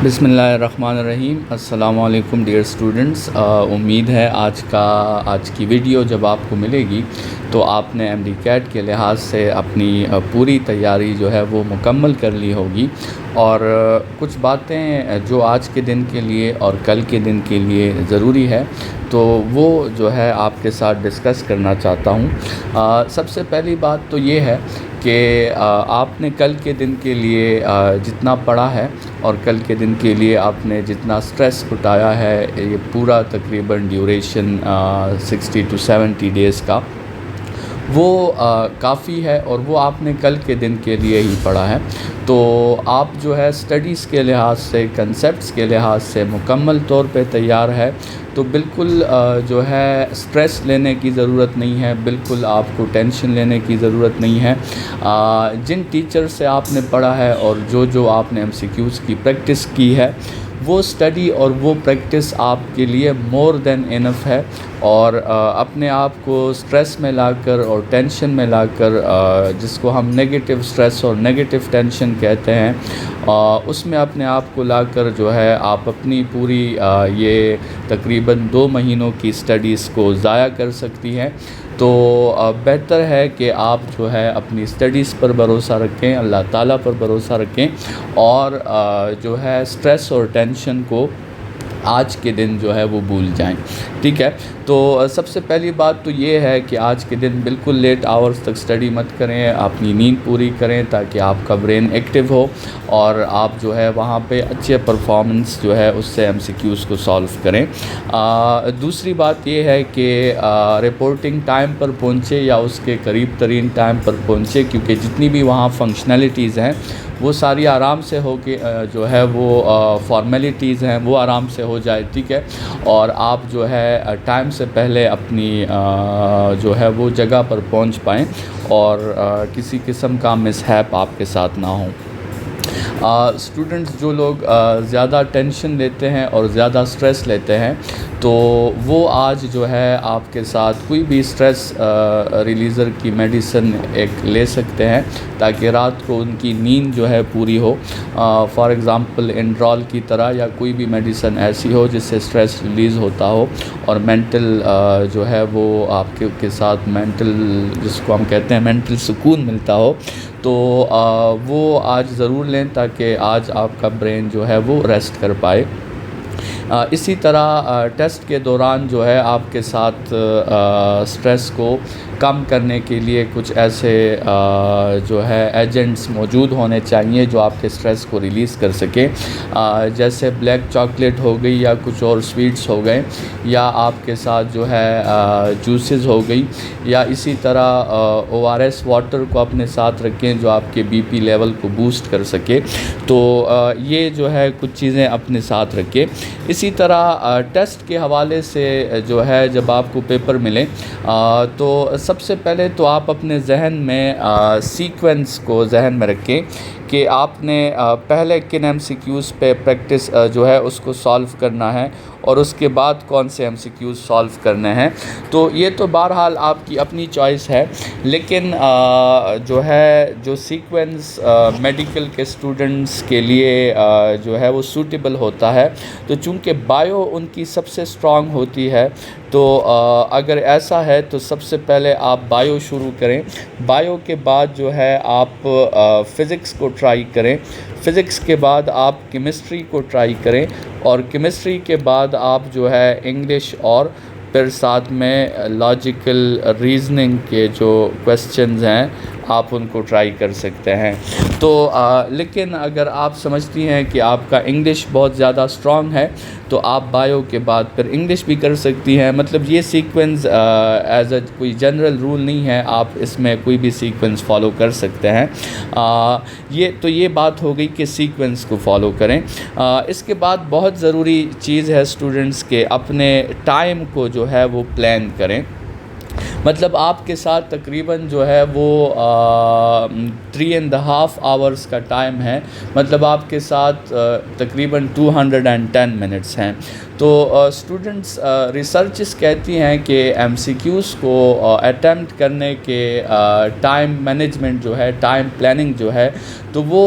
بسم اللہ الرحمن الرحیم۔ السلام علیکم ڈیئر اسٹوڈنٹس، امید ہے آج کی ویڈیو جب آپ کو ملے گی تو آپ نے ایم ڈی کیٹ کے لحاظ سے اپنی پوری تیاری جو ہے وہ مکمل کر لی ہوگی، اور کچھ باتیں جو آج کے دن کے لیے اور کل کے دن کے لیے ضروری ہے تو وہ جو ہے آپ کے ساتھ ڈسکس کرنا چاہتا ہوں۔ سب سے پہلی بات تو یہ ہے کہ آپ نے کل کے دن کے لیے جتنا پڑھا ہے اور کل کے دن کے لیے آپ نے جتنا سٹریس اٹھایا ہے، یہ پورا تقریباً ڈیوریشن 60 to 70 ڈیز کا، وہ کافی ہے، اور وہ آپ نے کل کے دن کے لیے ہی پڑھا ہے۔ تو آپ جو ہے اسٹڈیز کے لحاظ سے، کنسیپٹس کے لحاظ سے مکمل طور پہ تیار ہے، تو بالکل جو ہے سٹریس لینے کی ضرورت نہیں ہے، بالکل آپ کو ٹینشن لینے کی ضرورت نہیں ہے۔ جن ٹیچر سے آپ نے پڑھا ہے اور جو آپ نے MCQs کی پریکٹس کی ہے، وہ اسٹڈی اور وہ پریکٹس آپ کے لیے مور دین انف ہے، اور اپنے آپ کو سٹریس میں لا کر اور ٹینشن میں لا کر، جس کو ہم نیگیٹو سٹریس اور نیگیٹو ٹینشن کہتے ہیں، اس میں اپنے آپ کو لا کر جو ہے آپ اپنی پوری یہ تقریباً 2 مہینوں کی اسٹڈیز کو ضائع کر سکتی ہیں۔ تو بہتر ہے کہ آپ جو ہے اپنی اسٹڈیز پر بھروسہ رکھیں، اللہ تعالیٰ پر بھروسہ رکھیں، اور جو ہے سٹریس اور ٹینشن کو آج کے دن جو ہے وہ بھول جائیں، ٹھیک ہے۔ تو سب سے پہلی بات تو یہ ہے کہ آج کے دن بالکل لیٹ آورز تک اسٹڈی مت کریں، اپنی نیند پوری کریں تاکہ آپ کا برین ایکٹیو ہو، اور آپ جو ہے وہاں پہ اچھے پرفارمنس جو ہے اس سے MCQs کو سالو کریں۔ دوسری بات یہ ہے کہ رپورٹنگ ٹائم پر پہنچے یا اس کے قریب ترین ٹائم پر پہنچے، کیونکہ جتنی بھی وہاں فنکشنلٹیز ہیں وہ ساری آرام سے ہو کے جو ہے وہ فارمیلٹیز ہیں وہ آرام سے ہو جائے، ٹھیک ہے، اور آپ جو ہے ٹائم سے پہلے اپنی جو ہے وہ جگہ پر پہنچ پائیں، اور کسی قسم کا مس ہیپ آپ کے ساتھ نہ ہوں۔ اسٹوڈنٹس جو لوگ زیادہ ٹینشن لیتے ہیں اور زیادہ سٹریس لیتے ہیں، تو وہ آج جو ہے آپ کے ساتھ کوئی بھی سٹریس ریلیزر کی میڈیسن ایک لے سکتے ہیں تاکہ رات کو ان کی نیند جو ہے پوری ہو۔ فار ایگزامپل انڈرال کی طرح، یا کوئی بھی میڈیسن ایسی ہو جس سے سٹریس ریلیز ہوتا ہو اور مینٹل جو ہے وہ آپ کے ساتھ مینٹل، جس کو ہم کہتے ہیں مینٹل سکون ملتا ہو، تو وہ آج ضرور لیں تاکہ آج آپ کا برین جو ہے وہ ریسٹ کر پائے۔ اسی طرح ٹیسٹ کے دوران جو ہے آپ کے ساتھ سٹریس کو کم کرنے کے لیے کچھ ایسے جو ہے ایجنٹس موجود ہونے چاہیے جو آپ کے سٹریس کو ریلیز کر سکیں، جیسے بلیک چاکلیٹ ہو گئی، یا کچھ اور سویٹس ہو گئے، یا آپ کے ساتھ جو ہے جوسز ہو گئی، یا اسی طرح ORS واٹر کو اپنے ساتھ رکھیں جو آپ کے BP لیول کو بوسٹ کر سکے۔ تو یہ جو ہے کچھ چیزیں اپنے ساتھ رکھیں۔ اسی طرح ٹیسٹ کے حوالے سے جو ہے جب آپ کو پیپر ملے تو سب سے پہلے تو آپ اپنے ذہن میں سیکوینس کو ذہن میں رکھیں کہ آپ نے پہلے کن MCQs پہ پریکٹس جو ہے اس کو سالو کرنا ہے، اور اس کے بعد کون سے MCQs سالو کرنے ہیں۔ تو یہ تو بہرحال آپ کی اپنی چوائس ہے، لیکن جو سیکوینس میڈیکل کے اسٹوڈنٹس کے لیے جو ہے وہ سوٹیبل ہوتا ہے، تو چونکہ بایو ان کی سب سے اسٹرانگ ہوتی ہے، تو اگر ایسا ہے تو سب سے پہلے آپ بایو شروع کریں، بایو کے بعد جو ہے آپ فزکس کو ٹرائی کریں، فزکس کے بعد آپ کیمسٹری کو ٹرائی کریں، اور کیمسٹری کے بعد آپ جو ہے انگلش، اور پھر ساتھ میں لاجیکل ریزننگ کے جو کویسچنز ہیں آپ ان کو ٹرائی کر سکتے ہیں۔ تو لیکن اگر آپ سمجھتی ہیں کہ آپ کا انگلش بہت زیادہ اسٹرانگ ہے تو آپ بایو کے بعد پھر انگلش بھی کر سکتی ہیں۔ مطلب یہ سیکوینس ایز اے کوئی جنرل رول نہیں ہے، آپ اس میں کوئی بھی سیکوینس فالو کر سکتے ہیں۔ یہ بات ہو گئی کہ سیکوینس کو فالو کریں۔ اس کے بعد بہت ضروری چیز ہے اسٹوڈنٹس کے اپنے ٹائم کو جو ہے وہ پلان کریں۔ مطلب آپ کے ساتھ تقریباً جو ہے وہ 3.5 hours کا ٹائم ہے، مطلب آپ کے ساتھ تقریباً 210 منٹس ہیں۔ تو اسٹوڈنٹس ریسرچز کہتی ہیں کہ ایم سی کیوز کو اٹیمپٹ کرنے کے ٹائم مینجمنٹ جو ہے، ٹائم پلاننگ جو ہے، تو وہ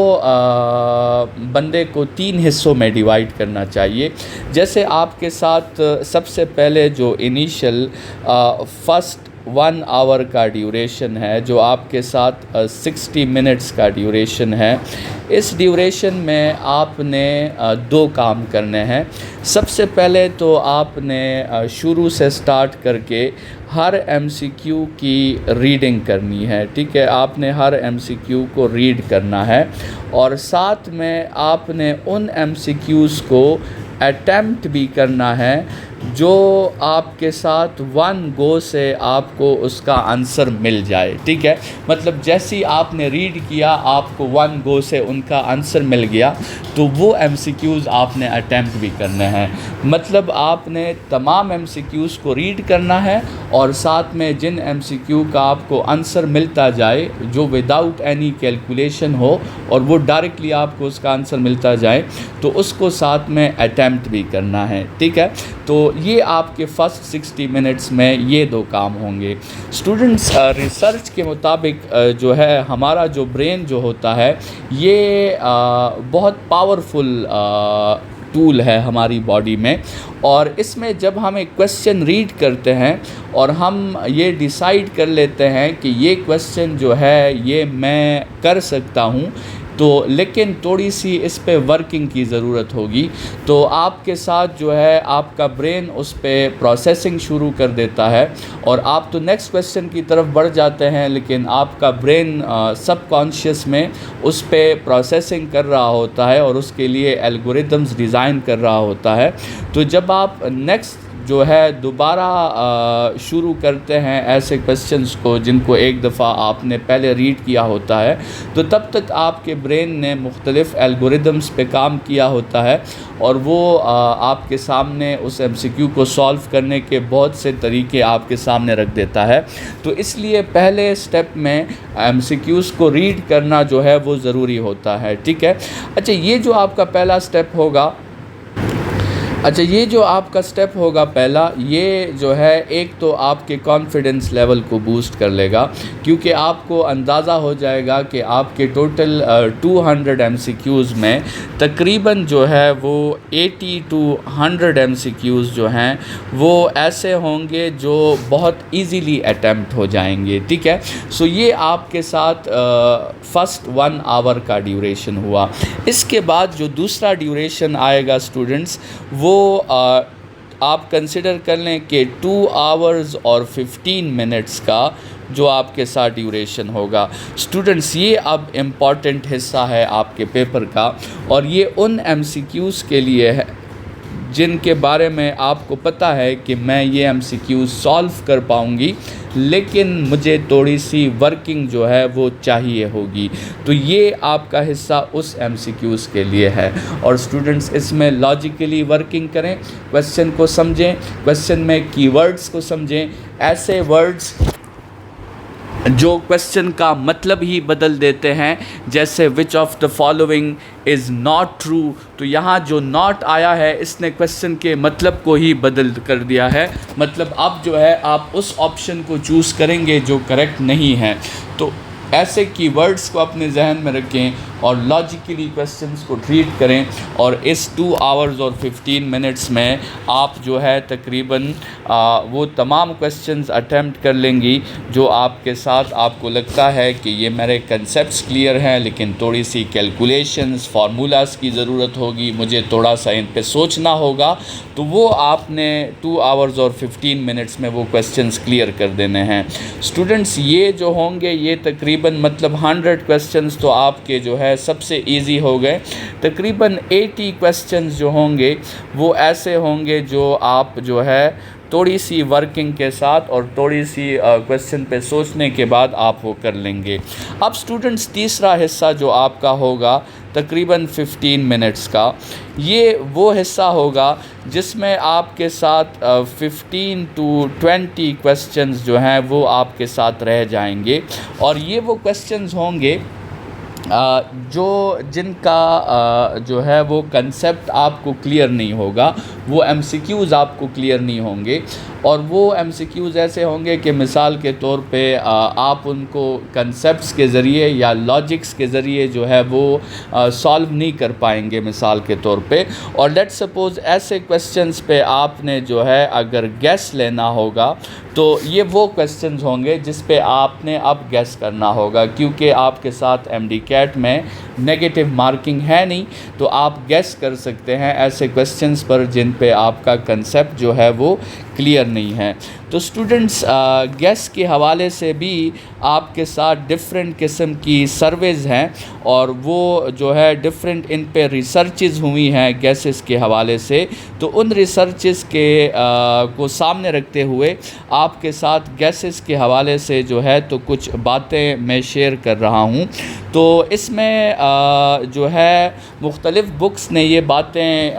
بندے کو 3 حصوں میں ڈیوائیڈ کرنا چاہیے۔ جیسے آپ کے ساتھ سب سے پہلے جو انیشل فرسٹ 1 hour کا ڈیوریشن ہے، جو آپ کے ساتھ 60 منٹس کا ڈیوریشن ہے، اس ڈیوریشن میں آپ نے 2 کام کرنے ہیں۔ سب سے پہلے تو آپ نے شروع سے سٹارٹ کر کے ہر ایم سی کیو کی ریڈنگ کرنی ہے، ٹھیک ہے، آپ نے ہر ایم سی کیو کو ریڈ کرنا ہے، اور ساتھ میں آپ نے ان ایم سی کیوز کو اٹیمپٹ بھی کرنا ہے جو آپ کے ساتھ 1 go سے آپ کو اس کا آنسر مل جائے، ٹھیک ہے، مطلب جیسے ہی آپ نے ریڈ کیا آپ کو 1 go سے ان کا آنسر مل گیا، تو وہ ایم سی کیوز آپ نے اٹیمپٹ بھی کرنے ہیں۔ مطلب آپ نے تمام ایم سی کیوز کو ریڈ کرنا ہے، اور ساتھ میں جن ایم سی کیو کا آپ کو آنسر ملتا جائے جو وداؤٹ اینی کیلکولیشن ہو اور وہ ڈائریکٹلی آپ کو اس کا آنسر ملتا جائے، تو اس کو ساتھ میں اٹیمپٹ بھی کرنا ہے، ٹھیک ہے۔ تو یہ آپ کے فرسٹ 60 منٹس میں یہ 2 کام ہوں گے۔ اسٹوڈنٹس ریسرچ کے مطابق جو ہے ہمارا جو برین جو ہوتا ہے یہ بہت پاورفل ٹول ہے ہماری باڈی میں، اور اس میں جب ہم ایک کویسچن ریڈ کرتے ہیں اور ہم یہ ڈیسائیڈ کر لیتے ہیں کہ یہ کویسچن جو ہے یہ میں کر سکتا ہوں، تو لیکن تھوڑی سی اس پہ ورکنگ کی ضرورت ہوگی، تو آپ کے ساتھ جو ہے آپ کا برین اس پہ پروسیسنگ شروع کر دیتا ہے، اور آپ تو نیکسٹ کویسچن کی طرف بڑھ جاتے ہیں، لیکن آپ کا برین سب کانشیس میں اس پہ پروسیسنگ کر رہا ہوتا ہے اور اس کے لیے الگوریدمز ڈیزائن کر رہا ہوتا ہے۔ تو جب آپ نیکسٹ جو ہے دوبارہ شروع کرتے ہیں ایسے کویسچنز کو جن کو ایک دفعہ آپ نے پہلے ریڈ کیا ہوتا ہے، تو تب تک آپ کے برین نے مختلف الگوریدمز پہ کام کیا ہوتا ہے، اور وہ آپ کے سامنے اس ایم سی کیو کو سالو کرنے کے بہت سے طریقے آپ کے سامنے رکھ دیتا ہے۔ تو اس لیے پہلے سٹیپ میں ایم سی کیوز کو ریڈ کرنا جو ہے وہ ضروری ہوتا ہے، ٹھیک ہے۔ اچھا، یہ جو آپ کا پہلا سٹیپ ہوگا، پہلا یہ جو ہے ایک تو آپ کے کانفیڈنس لیول کو بوسٹ کر لے گا، کیونکہ آپ کو اندازہ ہو جائے گا کہ آپ کے ٹوٹل 200 ایم سی کیوز میں تقریباً جو ہے وہ 80 to 100 ایم سی کیوز جو ہیں وہ ایسے ہوں گے جو بہت ایزیلی اٹیمپٹ ہو جائیں گے، ٹھیک ہے۔ سو یہ آپ کے ساتھ فرسٹ 1 hour کا ڈیوریشن ہوا۔ اس کے بعد جو دوسرا ڈیوریشن آئے گا اسٹوڈنٹس، وہ آپ کنسیڈر کر لیں کہ 2 hours اور 15 منٹس کا جو آپ کے ساتھ ڈیوریشن ہوگا۔ اسٹوڈنٹس، یہ اب امپورٹنٹ حصہ ہے آپ کے پیپر کا، اور یہ ان ایم سی کیوز کے لیے ہے جن کے بارے میں آپ کو پتہ ہے کہ میں یہ ایم سی کیوز سالو کر پاؤں گی، لیکن مجھے تھوڑی سی ورکنگ جو ہے وہ چاہیے ہوگی۔ تو یہ آپ کا حصہ اس ایم سی کیوز کے لیے ہے، اور اسٹوڈنٹس اس میں لاجیکلی ورکنگ کریں، کویسچن کو سمجھیں، کویسچن میں کی ورڈز کو سمجھیں، ایسے ورڈز جو کویسچن کا مطلب ہی بدل دیتے ہیں، جیسے which of the following is not true, تو یہاں جو ناٹ آیا ہے اس نے کویسچن کے مطلب کو ہی بدل کر دیا ہے، مطلب اب جو ہے آپ اس آپشن کو چوز کریں گے جو کریکٹ نہیں ہے۔ تو ایسے کی ورڈز کو اپنے ذہن میں رکھیں اور لاجیکلی کویسچنز کو ٹریٹ کریں، اور اس 2 hours اور 15 منٹس میں آپ جو ہے تقریباً وہ تمام کویسچنز اٹیمپٹ کر لیں گی جو آپ کے ساتھ آپ کو لگتا ہے کہ یہ میرے کنسیپٹس کلیئر ہیں، لیکن تھوڑی سی کیلکولیشنز، فارمولاز کی ضرورت ہوگی، مجھے تھوڑا سا ان پہ سوچنا ہوگا، تو وہ آپ نے 2 hours اور 15 منٹس میں وہ کویسچنز کلیئر کر دینے ہیں۔ اسٹوڈنٹس، یہ جو ہوں گے یہ تقریباً مطلب 100 کویسچنز تو آپ کے جو ہے سب سے ایزی ہو گئے، تقریباً 80 کویسچنز جو ہوں گے وہ ایسے ہوں گے جو آپ جو ہے تھوڑی سی ورکنگ کے ساتھ اور تھوڑی سی کویسچن پہ سوچنے کے بعد آپ وہ کر لیں گے۔ اب اسٹوڈنٹس، تیسرا حصہ جو آپ کا ہوگا تقریباً 15 منٹس کا. یہ وہ حصہ ہوگا جس میں آپ کے ساتھ 15 to 20 کویسچنز جو ہیں وہ آپ کے ساتھ رہ جائیں گے, اور یہ وہ کویسچنز ہوں گے جن کا جو ہے وہ کنسیپٹ آپ کو کلیئر نہیں ہوگا, وہ ایم سی کیوز آپ کو کلیئر نہیں ہوں گے. اور وہ ایم سی کیوز ایسے ہوں گے کہ مثال کے طور پہ آپ ان کو کنسیپٹس کے ذریعے یا لاجکس کے ذریعے جو ہے وہ سالو نہیں کر پائیں گے مثال کے طور پہ. اور لیٹ سپوز ایسے کویسچنز پہ آپ نے جو ہے اگر گیس لینا ہوگا تو یہ وہ کویسچنز ہوں گے جس پہ آپ نے اب گیس کرنا ہوگا, کیونکہ آپ کے ساتھ ایم ڈی کیٹ میں نیگیٹو مارکنگ ہے نہیں, تو آپ گیس کر سکتے ہیں ایسے کویسچنز پر جن پہ آپ کا کنسیپٹ جو ہے وہ کلیئر نہیں ہے. تو اسٹوڈنٹس گیس کے حوالے سے بھی آپ کے ساتھ ڈفرینٹ قسم کی سرویز ہیں, اور وہ جو ہے ڈفرینٹ ان پہ ریسرچز ہوئی ہیں گیسز کے حوالے سے. تو ان ریسرچز کو سامنے رکھتے ہوئے آپ کے ساتھ گیسز کے حوالے سے جو ہے تو کچھ باتیں میں شیئر کر رہا ہوں. تو اس میں جو ہے مختلف بکس نے یہ باتیں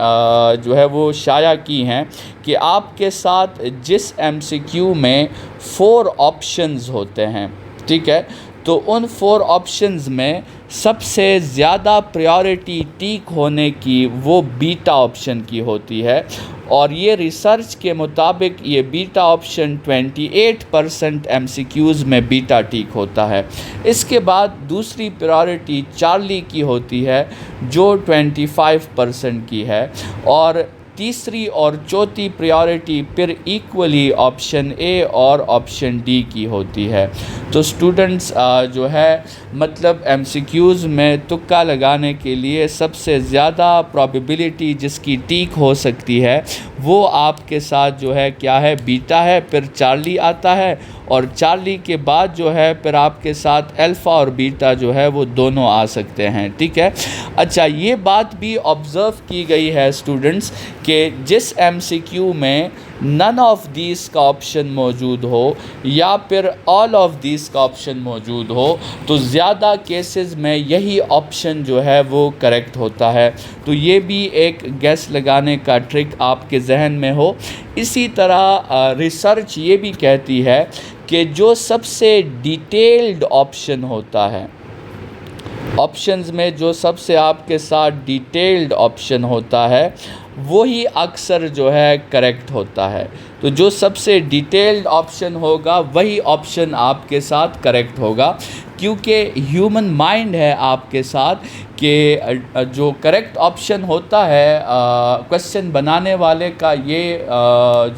جو ہے وہ شائع کی ہیں کہ آپ کے ساتھ جس ایم سی کیو میں 4 آپشنز ہوتے ہیں, ٹھیک ہے, تو ان 4 آپشنز میں سب سے زیادہ پریورٹی ٹیک ہونے کی وہ بیٹا آپشن کی ہوتی ہے, اور یہ ریسرچ کے مطابق یہ بیٹا آپشن 28% ایم سی کیوز میں بیٹا ٹیک ہوتا ہے. اس کے بعد دوسری پریورٹی چارلی کی ہوتی ہے جو 25% کی ہے, اور تیسری اور چوتھی پریورٹی پھر ایکولی آپشن اے اور آپشن ڈی کی ہوتی ہے. تو سٹوڈنٹس جو ہے مطلب ایم سی کیوز میں تکا لگانے کے لیے سب سے زیادہ پرابیبلٹی جس کی ٹیک ہو سکتی ہے وہ آپ کے ساتھ جو ہے کیا ہے, بیٹا ہے, پھر چارلی آتا ہے, اور چارلی کے بعد جو ہے پھر آپ کے ساتھ الفا اور بیٹا جو ہے وہ دونوں آ سکتے ہیں, ٹھیک ہے. اچھا, یہ بات بھی آبزرو کی گئی ہے اسٹوڈنٹس کہ جس ایم سی کیو میں نن آف دیز کا آپشن موجود ہو یا پھر آل آف دیز کا آپشن موجود ہو تو زیادہ کیسز میں یہی آپشن جو ہے وہ کریکٹ ہوتا ہے. تو یہ بھی ایک گیس لگانے کا ٹرک آپ کے ذہن میں ہو. اسی طرح ریسرچ یہ بھی کہتی ہے کہ جو سب سے ڈیٹیلڈ آپشن ہوتا ہے, آپشنز میں جو سب سے آپ کے ساتھ ڈیٹیلڈ آپشن ہوتا ہے وہی اکثر جو ہے کریکٹ ہوتا ہے. تو جو سب سے ڈیٹیلڈ آپشن ہوگا وہی آپشن آپ کے ساتھ کریکٹ ہوگا, کیونکہ ہیومن مائنڈ ہے آپ کے ساتھ کہ جو کریکٹ آپشن ہوتا ہے کویسچن بنانے والے کا یہ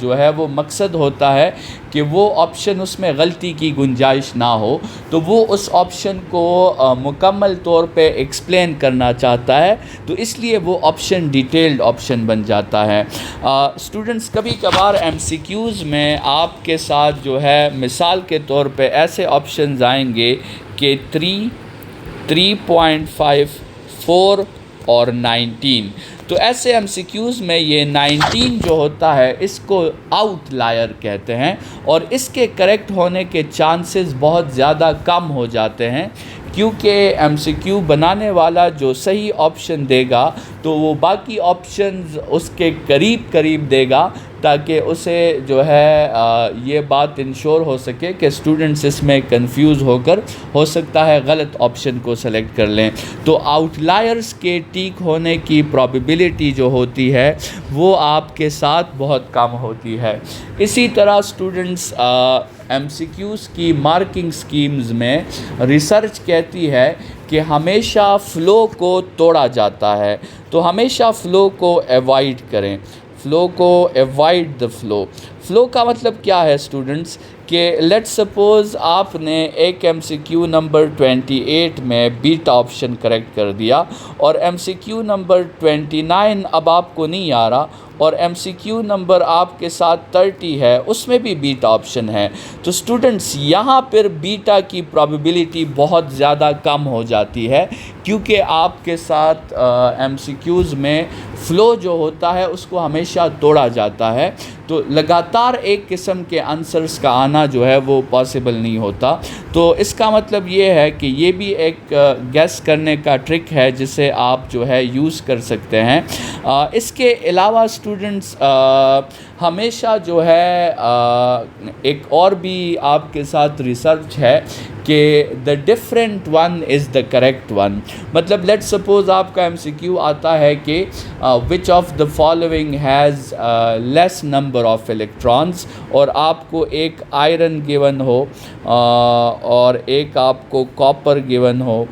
جو ہے وہ مقصد ہوتا ہے کہ وہ آپشن اس میں غلطی کی گنجائش نہ ہو, تو وہ اس آپشن کو مکمل طور پہ ایکسپلین کرنا چاہتا ہے, تو اس لیے وہ آپشن ڈیٹیلڈ آپشن بن جاتا ہے. اسٹوڈنٹس کبھی کبھار ایم سی کیوز میں آپ کے ساتھ جو ہے مثال کے طور پہ ایسے آپشنز آئیں گے کہ 3, 3.5, 4 اور 19. تو ایسے ایم سی کیوز میں یہ 19 جو ہوتا ہے اس کو آؤٹ لائر کہتے ہیں, اور اس کے کریکٹ ہونے کے چانسز بہت زیادہ کم ہو جاتے ہیں, کیونکہ ایم سی کیو بنانے والا جو صحیح آپشن دے گا تو وہ باقی آپشنز اس کے قریب دے گا تاکہ اسے جو ہے یہ بات انشور ہو سکے کہ اسٹوڈنٹس اس میں کنفیوز ہو کر ہو سکتا ہے غلط آپشن کو سلیکٹ کر لیں. تو آؤٹ لائرز کے ٹیک ہونے کی پرابیبلٹی جو ہوتی ہے وہ آپ کے ساتھ بہت کم ہوتی ہے. اسی طرح اسٹوڈنٹس ایم سی کیوز کی مارکنگ سکیمز میں ریسرچ کہتی ہے کہ ہمیشہ فلو کو توڑا جاتا ہے, تو ہمیشہ فلو کو ایوائڈ کریں. فلو کو ایوائڈ دا فلو کا مطلب کیا ہے اسٹوڈنٹس کہ لیٹ سپوز آپ نے ایک ایم سی کیو نمبر 28 میں بیٹا آپشن کریکٹ کر دیا, اور ایم سی کیو نمبر 29 اب آپ کو نہیں آ رہا, اور ایم سی کیو نمبر آپ کے ساتھ 30 ہے اس میں بھی بیٹا آپشن ہے. تو اسٹوڈنٹس یہاں پر بیٹا کی پرابیبلٹی بہت زیادہ کم ہو جاتی ہے, کیونکہ آپ کے ساتھ ایم سی کیوز میں فلو جو ہوتا ہے اس کو ہمیشہ توڑا جاتا ہے. تو لگاتار ایک قسم کے آنسرز کا آنا جو ہے وہ پاسبل نہیں ہوتا. تو اس کا مطلب یہ ہے کہ یہ بھی ایک گیس کرنے کا ٹرک ہے جسے آپ جو ہے یوز کر سکتے ہیں. اس کے علاوہ اسٹوڈنٹس ہمیشہ جو ہے ایک اور بھی آپ کے ساتھ ریسرچ ہے کہ the different one is the correct one. مطلب لیٹ سپوز آپ کا MCQ آتا ہے کہ which of the following has less number of electrons, اور آپ کو ایک آئرن گیون ہو اور ایک آپ کو کاپر گیون ہو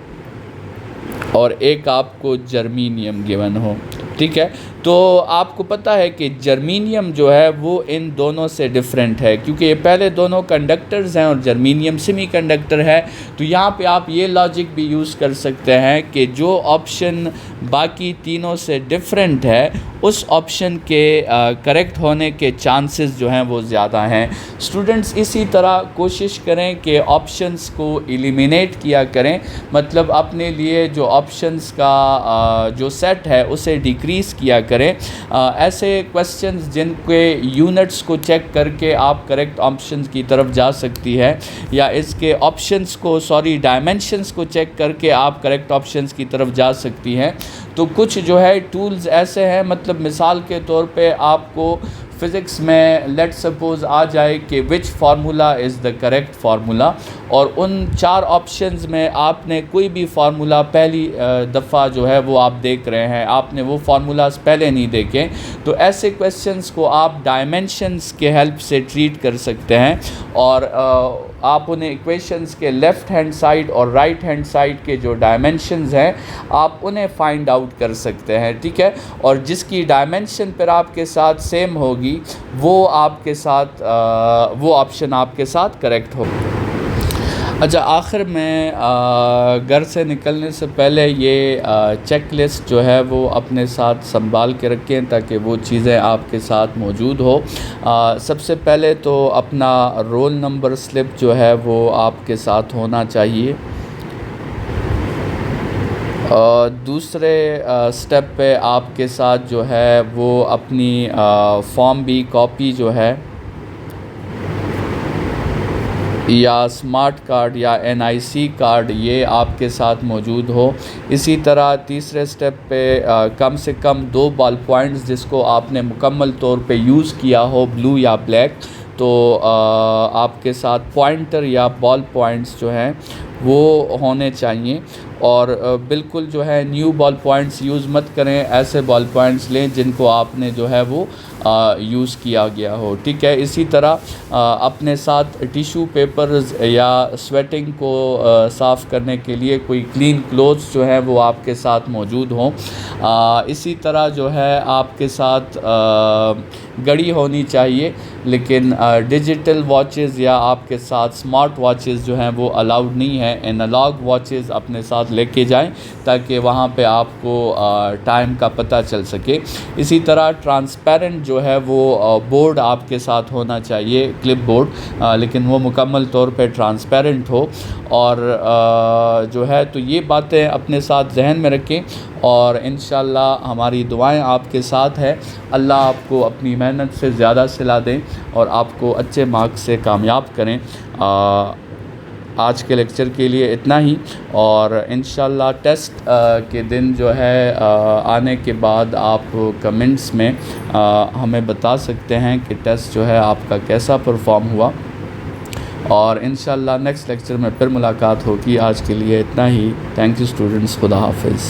اور ایک آپ کو جرمینیم گیون ہو. ٹھیک ہے، تو آپ کو پتہ ہے کہ جرمینیم جو ہے وہ ان دونوں سے ڈیفرنٹ ہے کیونکہ یہ پہلے دونوں کنڈکٹرز ہیں اور جرمینیم سیمی کنڈکٹر ہے. تو یہاں پہ آپ یہ لاجک بھی یوز کر سکتے ہیں کہ جو آپشن باقی تینوں سے ڈیفرنٹ ہے اس آپشن کے کریکٹ ہونے کے چانسز جو ہیں وہ زیادہ ہیں. اسٹوڈنٹس اسی طرح کوشش کریں کہ آپشنز کو ایلیمینیٹ کیا کریں، مطلب اپنے لیے جو آپشنز کا جو سیٹ ہے اسے ڈیکریز کیا کریں. ایسے کویسچنز جن کے یونٹس کو چیک کر کے آپ کریکٹ آپشنز کی طرف جا سکتی ہے، یا اس کے آپشنز کو ڈائمنشنز کو چیک کر کے آپ کریکٹ آپشنز کی طرف جا سکتی ہیں. تو کچھ جو ہے ٹولز ایسے ہیں، مطلب مثال کے طور پہ آپ کو فزکس میں لیٹ سپوز آ جائے کہ which formula is the correct formula, اور ان 4 آپشنز میں آپ نے کوئی بھی فارمولا پہلی دفعہ جو ہے وہ آپ دیکھ رہے ہیں، آپ نے وہ فارمولاز پہلے نہیں دیکھے، تو ایسے کویسچنز کو آپ ڈائمنشنز کے ہیلپ سے ٹریٹ کر سکتے ہیں، اور آپ انہیں ایکویشنز کے لیفٹ ہینڈ سائڈ اور رائٹ ہینڈ سائڈ کے جو ڈائمنشنز ہیں آپ انہیں فائنڈ آؤٹ کر سکتے ہیں. ٹھیک ہے، اور جس کی ڈائمنشن پھر آپ کے ساتھ سیم ہوگی وہ آپ کے ساتھ وہ آپشن آپ کے ساتھ کریکٹ ہوگا. اچھا، آخر میں گھر سے نکلنے سے پہلے یہ چیک لسٹ جو ہے وہ اپنے ساتھ سنبھال کے رکھیں تاکہ وہ چیزیں آپ کے ساتھ موجود ہو. سب سے پہلے تو اپنا رول نمبر سلپ جو ہے وہ آپ کے ساتھ ہونا چاہیے. دوسرے سٹیپ پہ آپ کے ساتھ جو ہے وہ اپنی فارم بی کاپی جو ہے یا اسمارٹ کارڈ یا NIC کارڈ یہ آپ کے ساتھ موجود ہو. اسی طرح تیسرے سٹیپ پہ کم سے کم 2 بال پوائنٹس جس کو آپ نے مکمل طور پہ یوز کیا ہو، بلو یا بلیک، تو آپ کے ساتھ پوائنٹر یا بال پوائنٹس جو ہیں وہ ہونے چاہیے. اور بالکل جو ہے نیو بال پوائنٹس یوز مت کریں، ایسے بال پوائنٹس لیں جن کو آپ نے جو ہے وہ یوز کیا گیا ہو. ٹھیک ہے، اسی طرح اپنے ساتھ ٹیشو پیپرز یا سویٹنگ کو صاف کرنے کے لیے کوئی کلین کلوتھس جو ہیں وہ آپ کے ساتھ موجود ہوں. اسی طرح جو ہے آپ کے ساتھ گھڑی ہونی چاہیے، لیکن ڈیجیٹل واچز یا آپ کے ساتھ اسمارٹ واچز جو ہیں وہ الاؤڈ نہیں ہیں. انالاگ واچز اپنے ساتھ لے کے جائیں تاکہ وہاں پہ آپ کو ٹائم کا پتہ چل سکے. اسی طرح ٹرانسپیرنٹ جو ہے وہ بورڈ آپ کے ساتھ ہونا چاہیے، کلپ بورڈ، لیکن وہ مکمل طور پہ ٹرانسپیرنٹ ہو. اور جو ہے تو یہ باتیں اپنے ساتھ ذہن میں رکھیں، اور انشاءاللہ ہماری دعائیں آپ کے ساتھ ہے. اللہ آپ کو اپنی محنت سے زیادہ صلہ دیں اور آپ کو اچھے مارکس سے کامیاب کریں. آج کے لیکچر کے لیے اتنا ہی، اور انشاءاللہ ٹیسٹ کے دن جو ہے آنے کے بعد آپ کمنٹس میں ہمیں بتا سکتے ہیں کہ ٹیسٹ جو ہے آپ کا کیسا پرفارم ہوا. اور انشاءاللہ نیکسٹ لیکچر میں پھر ملاقات ہوگی. آج کے لیے اتنا ہی. Thank you students. خدا حافظ.